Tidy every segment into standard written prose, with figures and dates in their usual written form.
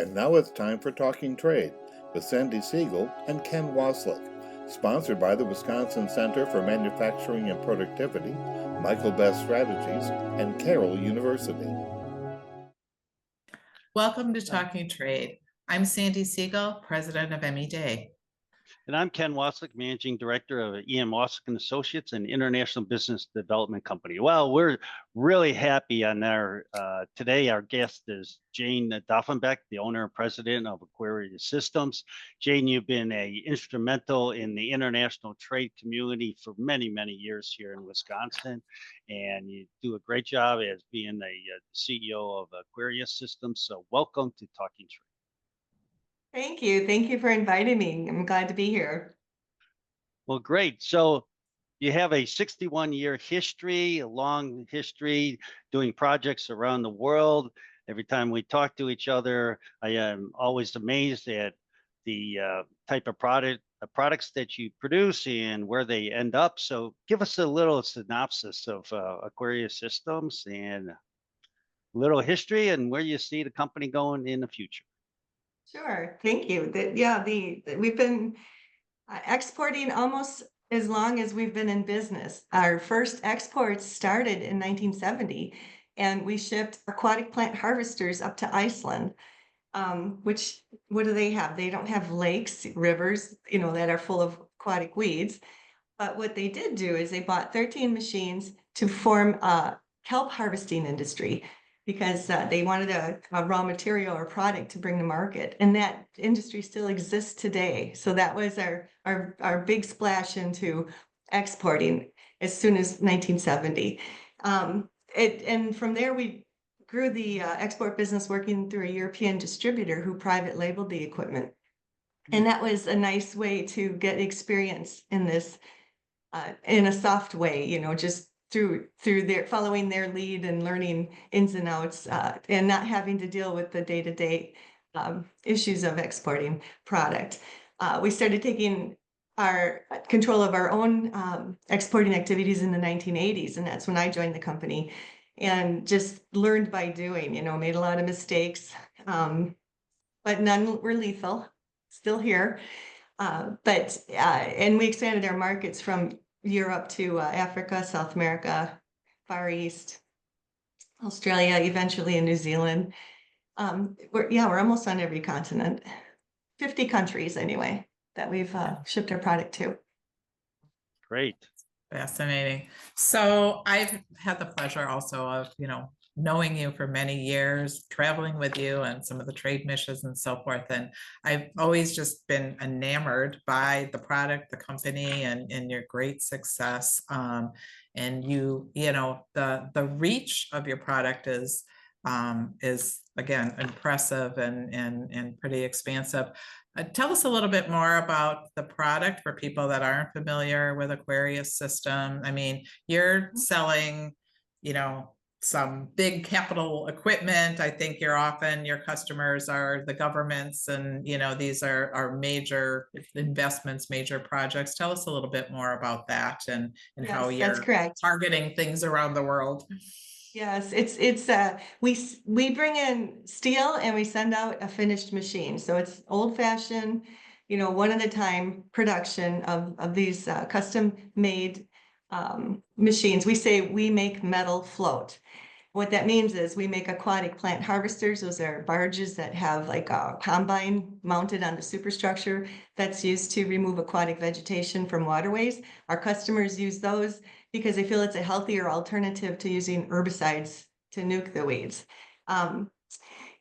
And now it's time for Talking Trade with Sandi Siegel and Ken Wasylik, sponsored by the Wisconsin Center for Manufacturing and Productivity, Michael Best Strategies, and Carroll University. Welcome to Talking Trade. I'm Sandi Siegel, president of ME Day. And I'm Ken Wasylik, Managing Director of EM Wasylik and Associates, an international business development company. Well, we're really happy on our, today our guest is Jane Doffenbeck, the owner and president of Aquarius Systems. Jane, you've been instrumental in the international trade community for many, many years here in Wisconsin. And you do a great job as being the CEO of Aquarius Systems. So welcome to Talking Trade. Thank you. Thank you for inviting me. I'm glad to be here. Well, great. So you have a 61-year history, a long history doing projects around the world. Every time we talk to each other, I am always amazed at the type of products that you produce and where they end up. So give us a little synopsis of Aquarius Systems and a little history and where you see the company going in the future. Sure. Thank you. We've been exporting almost as long as we've been in business. Our first exports started in 1970, and we shipped aquatic plant harvesters up to Iceland. Which, what do they have? They don't have lakes, rivers, that are full of aquatic weeds. But what they did do is they bought 13 machines to form a kelp harvesting industry, because they wanted a raw material or product to bring to market. And that industry still exists today. So that was our big splash into exporting as soon as 1970. And from there, we grew the export business working through a European distributor who private labeled the equipment. And that was a nice way to get experience in this in a soft way, just through their following their lead and learning ins and outs, and not having to deal with the day-to-day issues of exporting product. We started taking our control of our own exporting activities in the 1980s, and that's when I joined the company and just learned by doing, made a lot of mistakes, but none were lethal, still here. And we expanded our markets from Europe to Africa, South America, Far East, Australia, eventually in New Zealand. We're almost on every continent, 50 countries anyway, that we've shipped our product to. Great. Fascinating. So I've had the pleasure also of, knowing you for many years, traveling with you and some of the trade missions and so forth. And I've always just been enamored by the product, the company, and your great success. And the reach of your product is again impressive and pretty expansive. Tell us a little bit more about the product for people that aren't familiar with Aquarius System. I mean, you're selling, some big capital equipment. I think your customers are the governments, and these are major investments, major projects. Tell us a little bit more about that and Yes, how you're that's correct. targeting things around the world. Yes, we bring in steel and we send out a finished machine. So it's old-fashioned, one at a time production of these custom made machines. We say we make metal float. What that means is we make aquatic plant harvesters. Those are barges that have like a combine mounted on the superstructure that's used to remove aquatic vegetation from waterways. Our customers use those because they feel it's a healthier alternative to using herbicides to nuke the weeds. And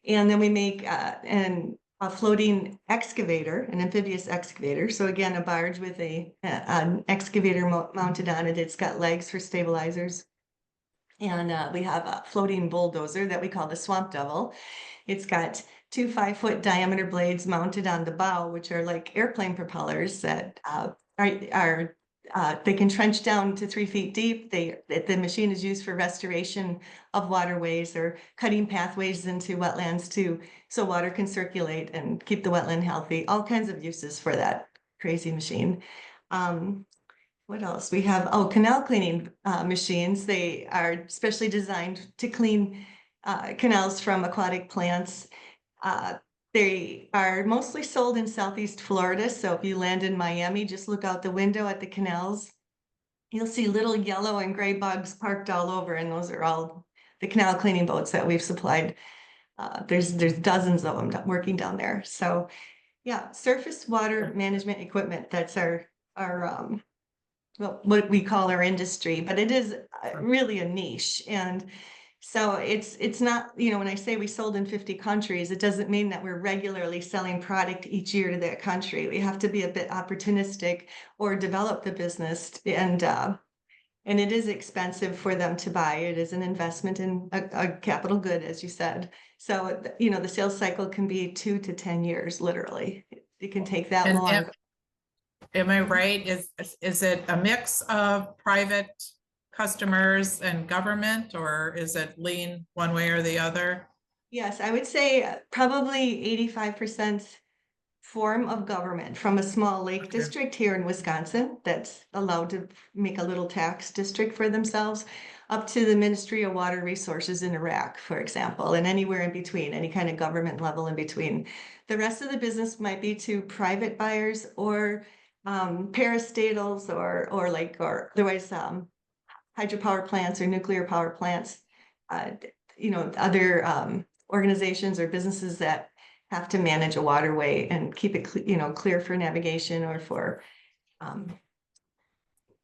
then we make a floating excavator, an amphibious excavator. So again, a barge with an excavator mounted on it. It's got legs for stabilizers. And we have a floating bulldozer that we call the Swamp Devil. It's got 2 5-foot diameter blades mounted on the bow, which are like airplane propellers that they can trench down to 3 feet deep. The machine is used for restoration of waterways or cutting pathways into wetlands so water can circulate and keep the wetland healthy. All kinds of uses for that crazy machine. What else? We have, canal cleaning machines. They are specially designed to clean canals from aquatic plants. They are mostly sold in Southeast Florida. So if you land in Miami, just look out the window at the canals. You'll see little yellow and gray bugs parked all over, and those are all the canal cleaning boats that we've supplied. There's dozens of them working down there. So yeah, surface water management equipment. That's our well, what we call our industry, but it is really a niche. And so it's not, you know, when I say we sold in 50 countries, it doesn't mean that we're regularly selling product each year to that country. We have to be a bit opportunistic or develop the business, and it is expensive for them to buy. It is an investment in a capital good, as you said. So, you know, the sales cycle can be 2 to 10 years, literally. It can take that long. Am I right? Is it a mix of private customers and government, or is it lean one way or the other? Yes, I would say probably 85% form of government, from a small lake district here in Wisconsin that's allowed to make a little tax district for themselves, up to the Ministry of Water Resources in Iraq, for example, and anywhere in between, any kind of government level in between. The rest of the business might be to private buyers or parastatals or otherwise hydropower plants or nuclear power plants, you know, other organizations or businesses that have to manage a waterway and keep it, you know, clear for navigation or for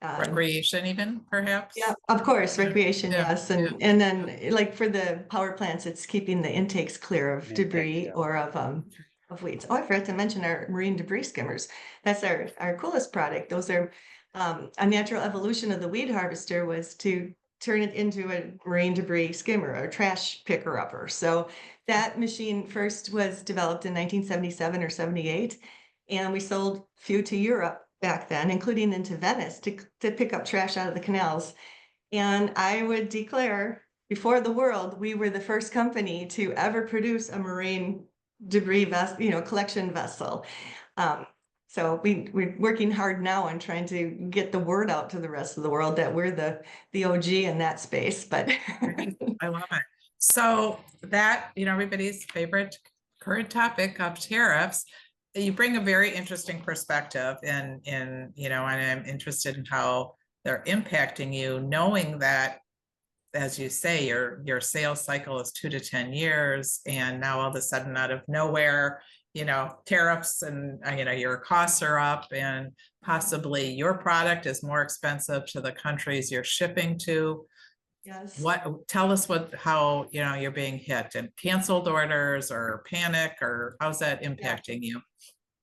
Recreation even, perhaps? yeah, of course, recreation, Yeah, yes. And then like for the power plants, it's keeping the intakes clear of debris or of weeds. Oh, I forgot to mention our marine debris skimmers. That's our coolest product. Those are a natural evolution of the weed harvester was to turn it into a marine debris skimmer or trash picker upper. So that machine first was developed in 1977 or 78, and we sold few to Europe back then, including into Venice, to pick up trash out of the canals. And I would declare before the world, we were the first company to ever produce a marine debris vessel, you know, collection vessel. So we're working hard now on trying to get the word out to the rest of the world that we're the OG in that space. But I love it. So that, you know, everybody's favorite current topic of tariffs, you bring a very interesting perspective in, you know, and I'm interested in how they're impacting you, knowing that, as you say, your sales cycle is 2 to 10 years, and now all of a sudden, out of nowhere, you know, tariffs and, you know, your costs are up, and possibly your product is more expensive to the countries you're shipping to. yes. Tell us how, you know, you're being hit, and canceled orders or panic, or how's that impacting you?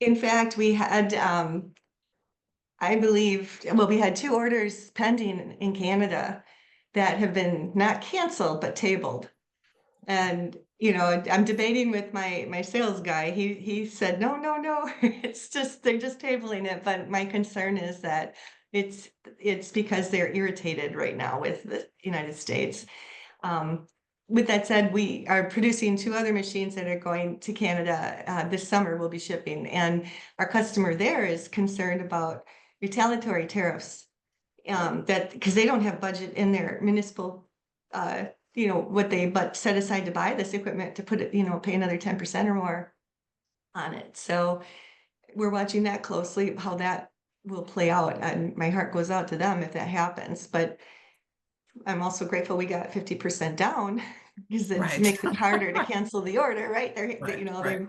In fact, we had, I believe, well, we had 2 orders pending in Canada that have been not canceled, but tabled. And, you know, I'm debating with my sales guy. He said, no, it's just, they're just tabling it. But my concern is that it's because they're irritated right now with the United States. With that said, we are producing 2 other machines that are going to Canada this summer. We'll be shipping, and our customer there is concerned about retaliatory tariffs, that because they don't have budget in their municipal, you know, what they but set aside to buy this equipment to put it, you know, pay another 10% or more on it. So we're watching that closely, how that will play out, and my heart goes out to them if that happens. But I'm also grateful we got 50% down, because it makes it harder to cancel the order, right? You know, they're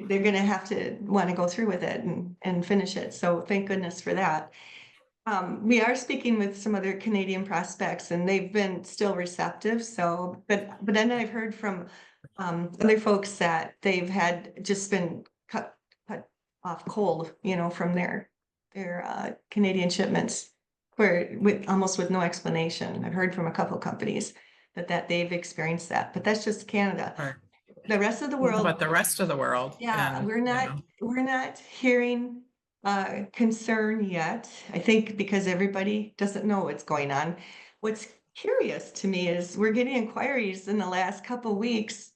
going to have to want to go through with it and finish it. So thank goodness for that. We are speaking with some other Canadian prospects, and they've been still receptive. So, but then I've heard from other folks that they've had just been cut off cold, you know, from their Canadian shipments, where almost with no explanation. I've heard from a couple of companies that they've experienced that, but that's just Canada. Right. The rest of the world, but the rest of the world, yeah, we're not hearing concern yet. I think because everybody doesn't know what's going on. What's curious to me is we're getting inquiries in the last couple of weeks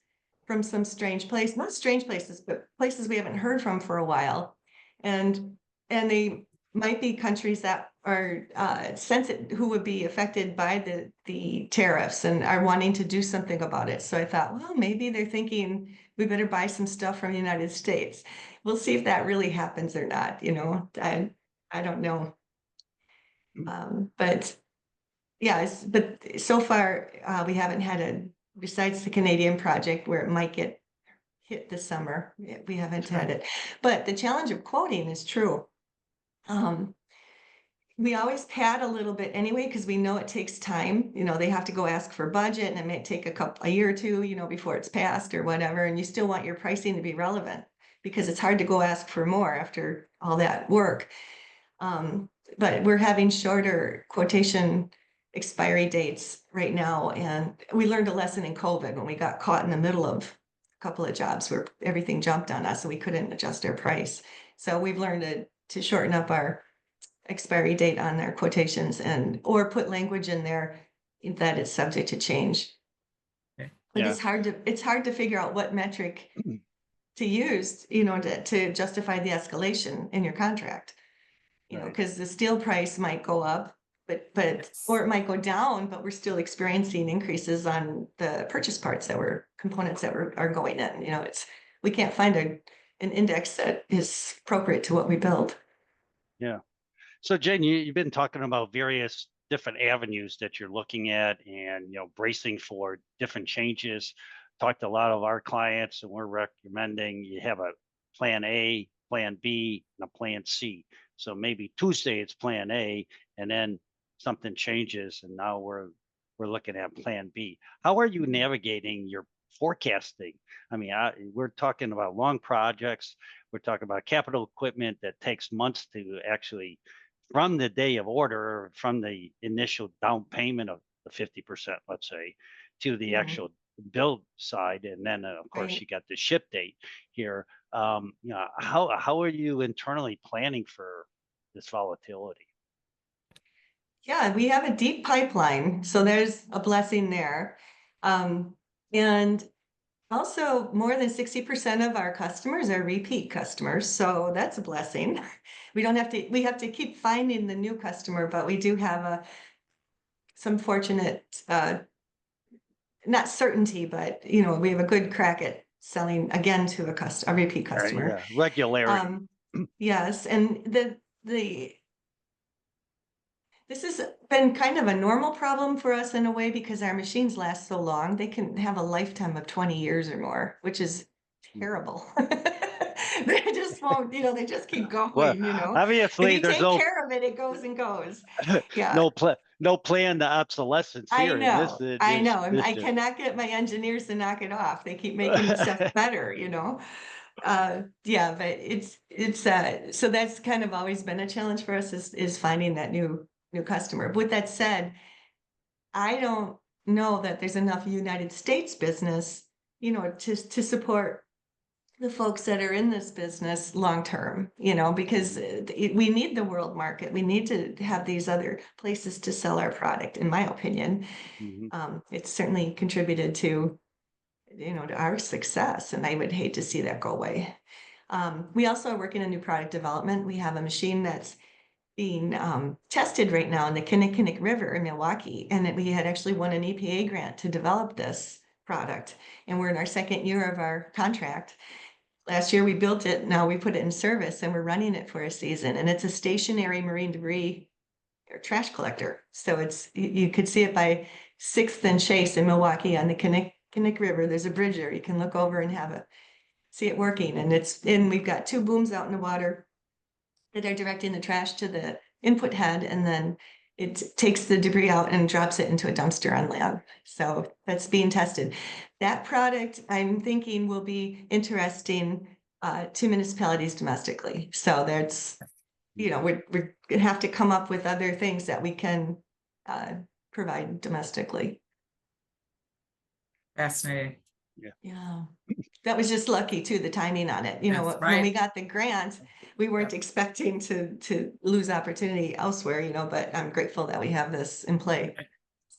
from some strange place, not strange places, but places we haven't heard from for a while, and they might be countries that are who would be affected by the tariffs and are wanting to do something about it. So I thought, well, maybe they're thinking we better buy some stuff from the United States. We'll see if that really happens or not, you know, I don't know. But yeah, but so far, we haven't had besides the Canadian project where it might get hit this summer, we haven't had it. But the challenge of quoting is true. We always pad a little bit anyway, because we know it takes time. You know, they have to go ask for budget and it may take a year or two, you know, before it's passed or whatever. And you still want your pricing to be relevant because it's hard to go ask for more after all that work. But we're having shorter quotation expiry dates right now. And we learned a lesson in COVID when we got caught in the middle of a couple of jobs where everything jumped on us and we couldn't adjust our price. So we've learned to shorten up our expiry date on their quotations or put language in there that it's subject to change. Okay. But it's hard to figure out what metric to use, you know, to justify the escalation in your contract. You know, because the steel price might go up, or it might go down, but we're still experiencing increases on the purchase parts components that are going in. You know, we can't find an index that is appropriate to what we build. Yeah. So Jen, you've been talking about various different avenues that you're looking at and, you know, bracing for different changes. Talked to a lot of our clients and we're recommending you have a plan A, plan B, and a plan C. So maybe Tuesday it's plan A and then something changes and now we're looking at plan B. How are you navigating your forecasting? I mean, we're talking about long projects. We're talking about capital equipment that takes months to actually, from the day of order, from the initial down payment of the 50%, let's say, to the actual build side. And then of course you got the ship date here. You know, how are you internally planning for this volatility? Yeah, we have a deep pipeline, so there's a blessing there. And also more than 60% of our customers are repeat customers, so that's a blessing. We have to keep finding the new customer, but we do have some fortunate, not certainty, but you know, we have a good crack at selling again to a repeat customer. Yeah, regularity. Yes, and this has been kind of a normal problem for us in a way because our machines last so long. They can have a lifetime of 20 years or more, which is terrible. They just won't, you know, they just keep going, Well, you know. obviously if you take care of it, it goes and goes. Yeah. no plan to obsolescence here. I know. And I cannot get my engineers to knock it off. They keep making stuff better, you know. Yeah, but it's so that's kind of always been a challenge for us is finding that new customer. With that said, I don't know that there's enough United States business, you know, to support the folks that are in this business long term, you know, because we need the world market. We need to have these other places to sell our product, in my opinion. It's certainly contributed to, you know, to our success, and I would hate to see that go away. We also are working on new product development. We have a machine that's being tested right now in the Kinnickinnic River in Milwaukee, and we had actually won an EPA grant to develop this product, and we're in our second year of our contract. Last year we built it, now we put it in service and we're running it for a season, and it's a stationary marine debris or trash collector. So you could see it by 6th and Chase in Milwaukee on the Kinnick River. There's a bridge there. You can look over and see it working, and we've got 2 booms out in the water that are directing the trash to the input head, and then it takes the debris out and drops it into a dumpster on land. So that's being tested. That product, I'm thinking, will be interesting to municipalities domestically. So that's, you know, we're gonna have to come up with other things that we can provide domestically. Fascinating. Yeah. That was just lucky too, the timing on it. You know, That's when we right. got the grant, we weren't expecting to lose opportunity elsewhere, you know, but I'm grateful that we have this in play.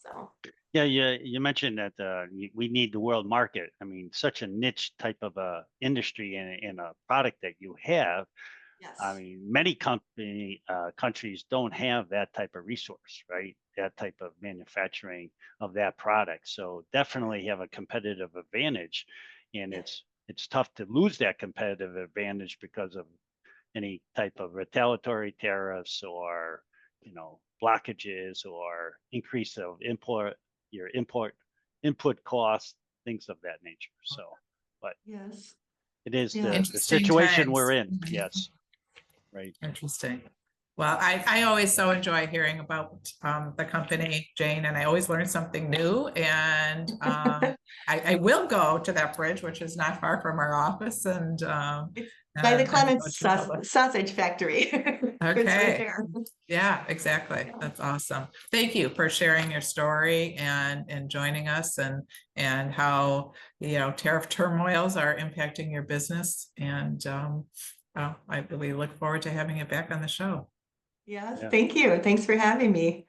So. Yeah, you mentioned that we need the world market. I mean, such a niche type of industry in a product that you have. Yes. I mean, many countries don't have that type of resource, right? That type of manufacturing of that product. So definitely have a competitive advantage, and it's it's tough to lose that competitive advantage because of any type of retaliatory tariffs or, blockages or increase of input costs, things of that nature. So, but Yes. it is Yeah. the Interesting situation we're times. in. Yes. Right. Interesting. Well, I always so enjoy hearing about the company, Jane, and I always learn something new. And I will go to that bridge, which is not far from our office, and By the and Clements go to all the- sausage factory. It's right Okay. there. Yeah, exactly. That's awesome. Thank you for sharing your story and joining us and how, tariff turmoils are impacting your business. And well, we look forward to having you back on the show. Yes, Yeah. thank you. Thanks for having me.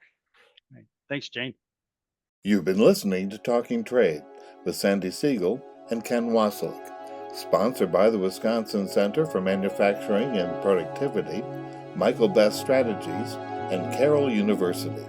Right. Thanks, Jane. You've been listening to Talking Trade with Sandi Siegel and Ken Wasylik, sponsored by the Wisconsin Center for Manufacturing and Productivity, Michael Best Strategies, and Carroll University.